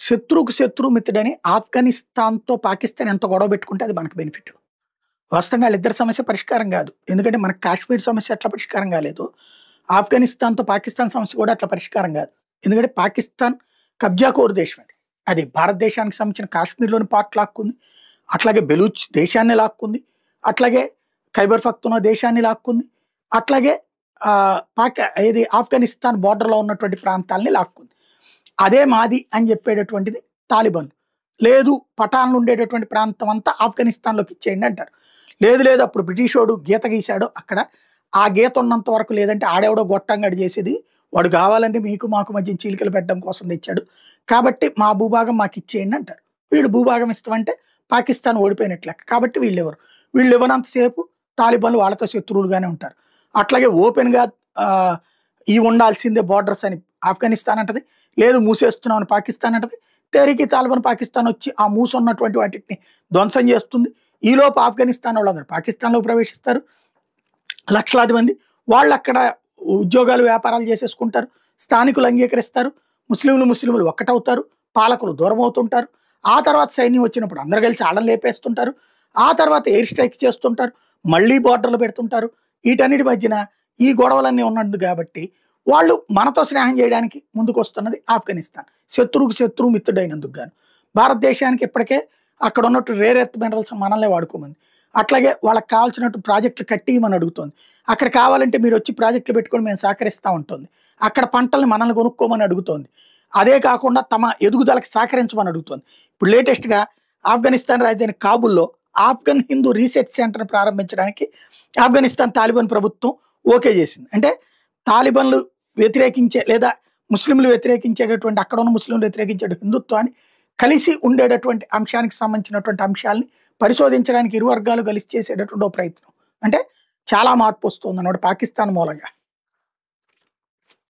శత్రువుకు శత్రువు మిత్రుడని ఆఫ్ఘనిస్తాన్‌తో పాకిస్తాన్ ఎంత గొడవ పెట్టుకుంటే అది మనకు బెనిఫిట్. వాస్తవంగా వాళ్ళిద్దరి సమస్య పరిష్కారం కాదు. ఎందుకంటే మనకు కాశ్మీర్ సమస్య ఎట్లా పరిష్కారం కాలేదు, ఆఫ్ఘనిస్తాన్‌తో పాకిస్తాన్ సమస్య కూడా అట్లా పరిష్కారం కాదు. ఎందుకంటే పాకిస్తాన్ కబ్జా కోరు దేశం అది. అది భారతదేశానికి సంబంధించిన కాశ్మీర్‌లోని పార్ట్ లాక్కుంది. అట్లాగే బెలూచ్ దేశాన్ని లాక్కుంది. అట్లాగే ఖైబర్ పఖ్తూన్‌ఖ్వా దేశాన్ని లాక్కుంది. అట్లాగే ఏది ఆఫ్ఘనిస్తాన్ బోర్డర్‌లో ఉన్నటువంటి ప్రాంతాల్ని లాక్కుంది. అదే మాది అని చెప్పేటటువంటిది తాలిబాన్లు. లేదు పఠాన్లు ఉండేటటువంటి ప్రాంతం అంతా ఆఫ్ఘనిస్తాన్‌లోకి ఇచ్చేయండి అంటారు. లేదు లేదు అప్పుడు బ్రిటిషోడు గీత గీశాడో అక్కడ ఆ గీత ఉన్నంత వరకు, లేదంటే ఆడెవడో గొట్టంగడి చేసేది వాడు కావాలంటే మీకు మాకు మధ్య చీలికలు పెట్టడం కోసం తెచ్చాడు కాబట్టి మా భూభాగం మాకు ఇచ్చేయండి అంటారు. వీళ్ళు భూభాగం ఇస్తామంటే పాకిస్తాన్ ఓడిపోయినట్లు లెక్క. కాబట్టి వీళ్ళు ఇవ్వనంతసేపు తాలిబాన్లు వాళ్ళతో శత్రువులుగానే ఉంటారు. అట్లాగే ఓపెన్గా ఈ ఉండాల్సిందే బోర్డర్స్ అని ఆఫ్ఘనిస్తాన్ అంటది, లేదు మూసేస్తున్నాం అని పాకిస్తాన్ అంటది. తెరికి తాలిబాన్ పాకిస్తాన్ వచ్చి ఆ మూసున్నటువంటి వాటిని ధ్వంసం చేస్తుంది. ఈలోపు ఆఫ్ఘనిస్తాన్ వాళ్ళందరూ పాకిస్తాన్లో ప్రవేశిస్తారు. లక్షలాది మంది వాళ్ళు అక్కడ ఉద్యోగాలు వ్యాపారాలు చేసేసుకుంటారు. స్థానికులు అంగీకరిస్తారు. ముస్లింలు ఒక్కటవుతారు. పాలకులు దూరం అవుతుంటారు. ఆ తర్వాత సైన్యం వచ్చినప్పుడు అందరు కలిసి ఆడని లేపేస్తుంటారు. ఆ తర్వాత ఎయిర్ స్ట్రైక్స్ చేస్తుంటారు. మళ్ళీ బోర్డర్లు పెడుతుంటారు. వీటన్నిటి మధ్యన ఈ గొడవలన్నీ ఉన్నది కాబట్టి వాళ్ళు మనతో స్నేహం చేయడానికి ముందుకు వస్తున్నది ఆఫ్ఘనిస్తాన్. శత్రువుకు శత్రువు మిత్రుడైనందుకు గాను. భారతదేశానికి ఇప్పటికే అక్కడ ఉన్నట్టు రేర్ ఎర్త్ మినరల్స్ మనల్నే వాడుకోమంది. అట్లాగే వాళ్ళకి కావాల్సినట్టు ప్రాజెక్టులు కట్టియమని అడుగుతుంది. అక్కడ కావాలంటే మీరు వచ్చి ప్రాజెక్టులు పెట్టుకొని మేము సహకరిస్తూ ఉంటుంది. అక్కడ పంటల్ని మనల్ని కొనుక్కోమని అడుగుతోంది. అదే కాకుండా తమ ఎదుగుదలకు సహకరించమని అడుగుతుంది. ఇప్పుడు లేటెస్ట్గా ఆఫ్ఘనిస్తాన్ రాజధాని కాబుల్లో ఆఫ్ఘన్ హిందూ రీసెర్చ్ సెంటర్ని ప్రారంభించడానికి ఆఫ్ఘనిస్తాన్ తాలిబాన్ ప్రభుత్వం ఓకే చేసింది. అంటే తాలిబాన్లు వ్యతిరేకించే లేదా ముస్లింలు వ్యతిరేకించేటటువంటి, అక్కడ ఉన్న ముస్లింలు వ్యతిరేకించే హిందుత్వాన్ని కలిసి ఉండేటటువంటి అంశానికి సంబంధించినటువంటి అంశాలని పరిశోధించడానికి ఇరు వర్గాలు కలిసి చేసేటటువంటి ప్రయత్నం. అంటే చాలా మార్పు వస్తుంది అన్నమాట పాకిస్తాన్ మూలంగా.